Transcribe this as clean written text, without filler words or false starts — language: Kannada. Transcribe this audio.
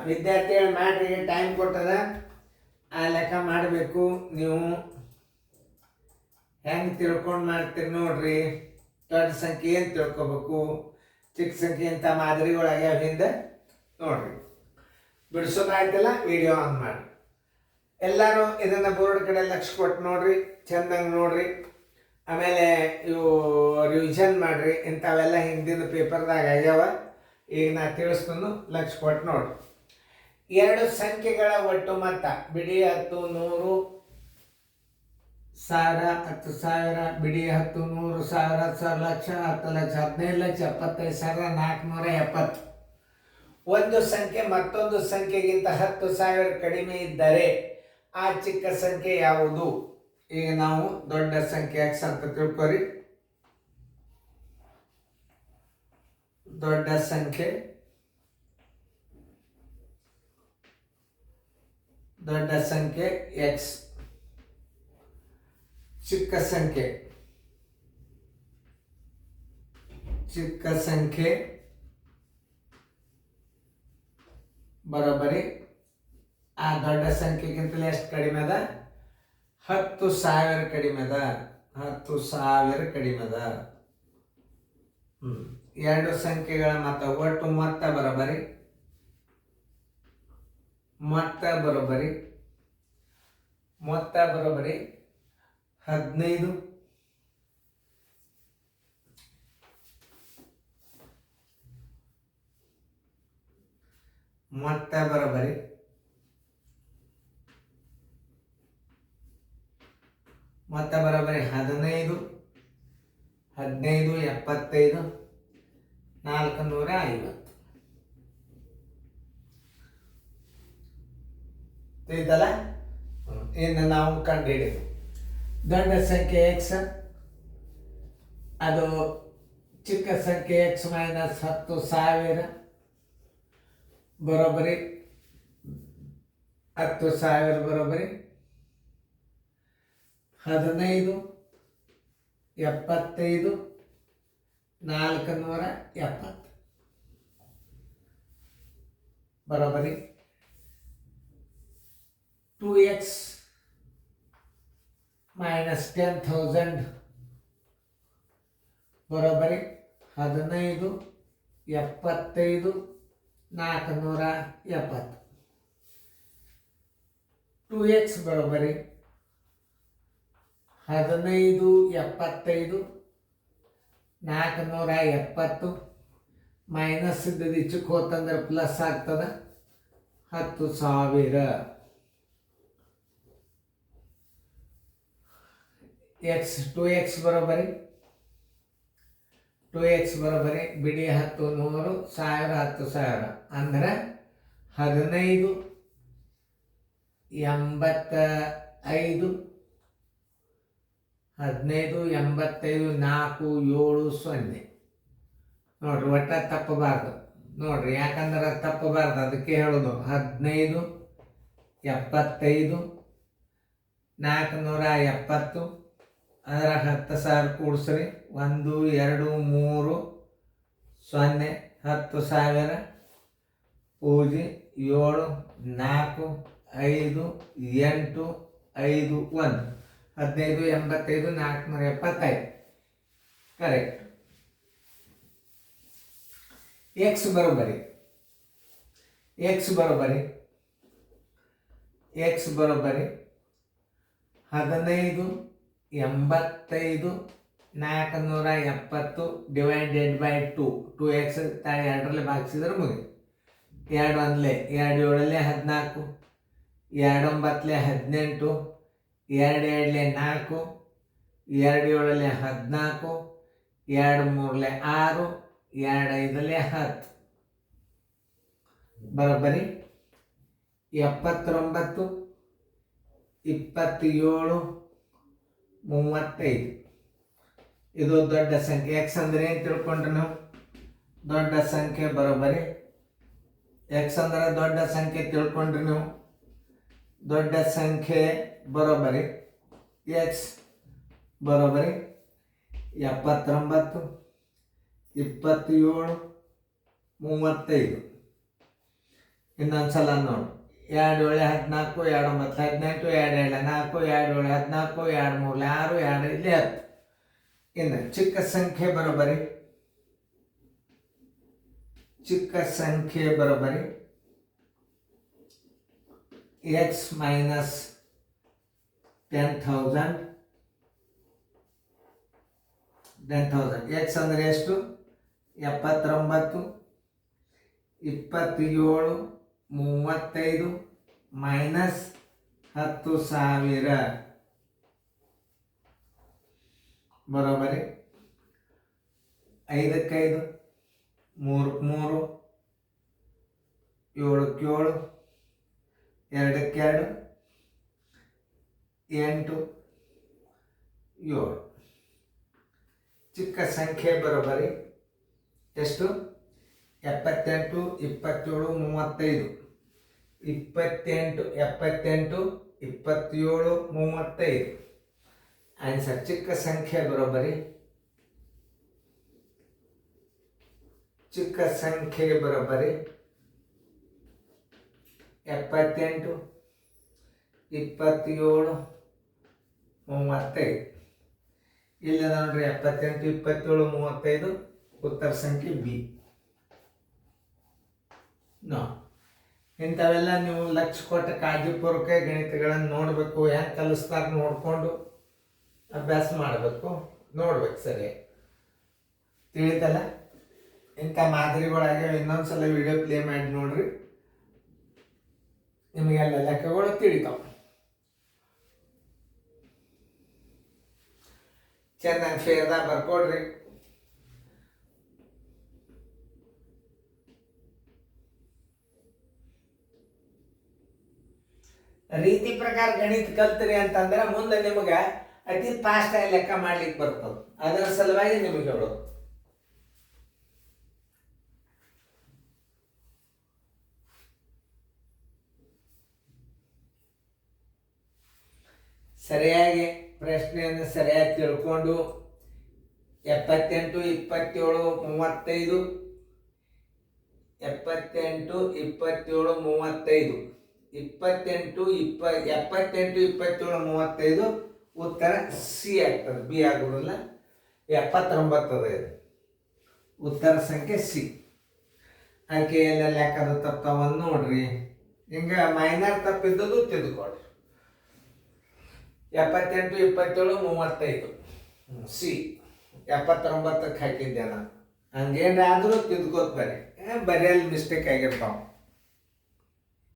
ವಿದ್ಯಾರ್ಥಿಗಳು ಮಾಡ್ರಿ, ಟೈಮ್ ಕೊಟ್ಟದ, ಆ ಲೆಕ್ಕ ಮಾಡಬೇಕು. ನೀವು ಹೆಂಗೆ ತಿಳ್ಕೊಂಡು ಮಾಡ್ತೀರಿ ನೋಡ್ರಿ. ದೊಡ್ಡ ಸಂಖ್ಯೆ ಏನು ತಿಳ್ಕೊಬೇಕು, ಚಿಕ್ಕ ಸಂಖ್ಯೆ ಅಂತ ಮಾದರಿಗಳಾಗ್ಯಾವ ಹಿಂದೆ ನೋಡ್ರಿ. ಬಿಡಿಸೋದಾಯ್ತಲ್ಲ, ವಿಡಿಯೋ ಆನ್ ಮಾಡಿ. ಎಲ್ಲರೂ ಇದನ್ನು ಬೋರ್ಡ್ ಕಡೆ ಲಕ್ಷ ಕೊಟ್ಟು ನೋಡ್ರಿ, ಚೆಂದಂಗೆ ನೋಡ್ರಿ. ಆಮೇಲೆ ಇವು ರಿವಿಷನ್ ಮಾಡಿರಿ. ಇಂಥವೆಲ್ಲ ಹಿಂದಿನ ಪೇಪರ್ದಾಗ ಆಗ್ಯಾವ. ಈಗ ನಾ ತಿಳಿಸ್ತೀನಿ, ಲಕ್ಷ ಕೊಟ್ಟು ನೋಡ್ರಿ. ಎರಡು ಸಂಖ್ಯೆಗಳ ಒಟ್ಟು ಮೊತ್ತ ಬಿಡಿ 10, 100, 1000, 10,000, ಬಿಡಿ 10, 100, 1000, 10 ಲಕ್ಷ, 10 ಲಕ್ಷ, 15 ಲಕ್ಷ, 75,470. ಒಂದು ಸಂಖ್ಯೆ ಮತ್ತೊಂದು ಸಂಖ್ಯೆಗಿಂತ 10,000 ಕಡಿಮೆ ಇದ್ದರೆ ಆ ಚಿಕ್ಕ ಸಂಖ್ಯೆ ಯಾವುದು? ಈಗ ನಾವು ದೊಡ್ಡ ಸಂಖ್ಯೆ x ಅಂತ ತಿಳ್ಕೊರಿ. ದೊಡ್ಡ ಸಂಖ್ಯೆ x, ಚಿಕ್ಕ ಸಂಖ್ಯೆ ಬರೋಬ್ಬರಿ ಆ ದೊಡ್ಡ ಸಂಖ್ಯೆಗಿಂತಲೇ ಎಷ್ಟು ಕಡಿಮೆ ಅದ? 10,000 ಕಡಿಮೆ ಅದ. 10,000 ಕಡಿಮೆ ಅದ. ಎರಡು ಸಂಖ್ಯೆಗಳ ಮೊತ್ತ ಒಟ್ಟು ಮೊತ್ತ ಬರೋಬ್ಬರಿ 15. ಮೊತ್ತ ಬರೋಬ್ಬರಿ 15, 75, 450. ತಿಳಿದಲ್ಲ? ಇನ್ನು ನಾವು ಕಂಡುಹಿಡಿದು ದೊಡ್ಡ ಸಂಖ್ಯೆ x, ಅದು ಚಿಕ್ಕ ಸಂಖ್ಯೆ x ಮೈನಸ್ 10,000 ಬರೋಬ್ಬರಿ 10,000 ಬರೋಬ್ಬರಿ 15, 75, 470 ಬರೋಬ್ಬರಿ 2x ಮೈನಸ್ 10,000 ಬರೋಬ್ಬರಿ 15, 75, 470. 2x ಬರೋಬ್ಬರಿ 15, 75, 470 ಮೈನಸ್ ಇದ್ದದ್ದು ಇಚ್ಚಕ್ಕೆ ಹೋತಂದ್ರೆ ಪ್ಲಸ್ ಆಗ್ತದೆ 10,000.2x ಬರೋಬ್ಬರಿ ಬಿಡಿ 10, 100, 1000, 10,000 ಅಂದ್ರೆ 15, 85, 4, 7, 0 ನೋಡ್ರಿ. ಒಟ್ಟ ತಪ್ಪಬಾರ್ದು ನೋಡ್ರಿ, ಯಾಕಂದ್ರೆ ತಪ್ಪಬಾರ್ದು, ಅದಕ್ಕೆ ಹೇಳೋದು. 15, 75, 470 ಅದರ 10,000 ಕೂಡಿಸ್ರಿ. 1, 2, 3, 0, 10,000, 0, 7, 4, 5, 8, 5, 1 15, 85, 475 ಕರೆಕ್ಟ್. x ಬರೋಬ್ಬರಿ 15, 85, 470 ಡಿವೈಡೆಡ್ ಬೈ 2. 2x ಎರಡರಲ್ಲಿ ಭಾಗಿಸಿದ್ರೆ ಮುಗಿ. 2 1 2 7 14, 2 9 18, 2 2 4, 2 7 14, 2 3 6, 2 5 10 ಬರೋಬ್ಬರಿ 79, 27, 35. ಇದು ದೊಡ್ಡ ಸಂಖ್ಯೆ. x ಅಂದ್ರೆ ಏನು ತಿಳ್ಕೊಂಡ್ರೆ ನಾವು? ದೊಡ್ಡ ಸಂಖ್ಯೆ ಬರೋಬ್ಬರಿ x ಅಂದ್ರೆ ದೊಡ್ಡ ಸಂಖ್ಯೆ ತಿಳ್ಕೊಂಡ್ರಿ ನೀವು. ದೊಡ್ಡ ಸಂಖ್ಯೆ ಬರೋಬ್ಬರಿ x ಬರೋಬ್ಬರಿ 79, 27, 35. ಇನ್ನೊಂದು ಸಲ ನೋಡಿ. 2 ಏಳು 14, 2 9 18, 2 2 4, 2 7 14, 2 3 6, 2 5 10. ಇನ್ನು ಚಿಕ್ಕ ಸಂಖ್ಯೆ ಬರೋಬ್ಬರಿ x ಮೈನಸ್ 10,000. x ಅಂದರೆ ಎಷ್ಟು? 79, 27, 35 ಮೈನಸ್ 10,000 ಬರೋಬ್ಬರಿ 5 5, 3 3, 7 7, 2 2, 8 7. ಚಿಕ್ಕ ಸಂಖ್ಯೆ ಬರೋಬ್ಬರಿ ಎಷ್ಟು? 78, 27, 35. 78, 27, 35. ಆನ್ಸರ್ ಚಿಕ್ಕ ಸಂಖ್ಯೆ ಬರೋಬ್ಬರಿ 78, 27, 35. ಇಲ್ಲ ನೋಡ್ರಿ 78, 27, 35 ಉತ್ತರ ಸಂಖ್ಯೆ ಬಿ. ನೋ ಇಂಥವೆಲ್ಲ ನೀವು ಲಕ್ಷ ಕೊಟ್ಟ ಕಾಳಜಿಪೂರ್ವಕ ಗಣಿತಗಳನ್ನು ನೋಡಬೇಕು. ಹೆಂಗೆ ಕಲಿಸ್ತಾರೆ ನೋಡಿಕೊಂಡು ಅಭ್ಯಾಸ ಮಾಡಬೇಕು, ನೋಡ್ಬೇಕು ಸರಿ. ತಿಳಿತಲ್ಲ? ಇಂಥ ಮಾದರಿಗಳಾಗ್ಯಾವ. ಇನ್ನೊಂದ್ಸಲ ವಿಡಿಯೋ ಪ್ಲೇ ಮಾಡಿ ನೋಡ್ರಿ, ನಿಮಗೆಲ್ಲ ಲೆಕ್ಕಗಳು ತಿಳಿತಾವ. ಚೆನ್ನಾಗಿ ಫೇರ್ದಾಗ ಬರ್ಕೊಡ್ರಿ. ರೀತಿ ಪ್ರಕಾರ ಗಣಿತ ಕಲ್ತ್ರಿ ಅಂತಂದ್ರೆ ಮುಂದೆ ನಿಮಗೆ ಅತಿ ಫಾಸ್ಟ್ ಆಗಿ ಲೆಕ್ಕ ಮಾಡ್ಲಿಕ್ಕೆ ಬರ್ತದೆ. ಅದರ ಸಲುವಾಗಿ ನಿಮಗೆ ಹೇಳೋದು. ಸರಿಯಾಗಿ ಪ್ರಶ್ನೆಯನ್ನು ಸರಿಯಾಗಿ ತಿಳ್ಕೊಂಡು 78, 27, 35 78, 27, 35 27, 35 ಸಿ ಆಗ್ತದೆ, ಬಿ ಆಗೋದಿಲ್ಲ. 79 ಇದು ಉತ್ತರ ಸಂಖ್ಯೆ ಸಿ. ಅದಕ್ಕೆ ಎಲ್ಲ ಲೆಕ್ಕದ ತಪ್ಪವನ್ನು ನೋಡ್ರಿ. ಹಿಂಗೆ ಮೈನರ್ ತಪ್ಪಿದ್ದದು ತಿದ್ದುಕೊಡ್ರಿ. 78, 27, 35 ಸಿ. 79ಕ್ಕೆ ಹಾಕಿದ್ದೆ ನಾನು. ಹಂಗೇನಾದರೂ ತಿದ್ಕೋತ ಬರ್ರಿ. ಬರೆಯಲ್ಲಿ ಮಿಸ್ಟೇಕ್ ಆಗಿರ್ತಾವ.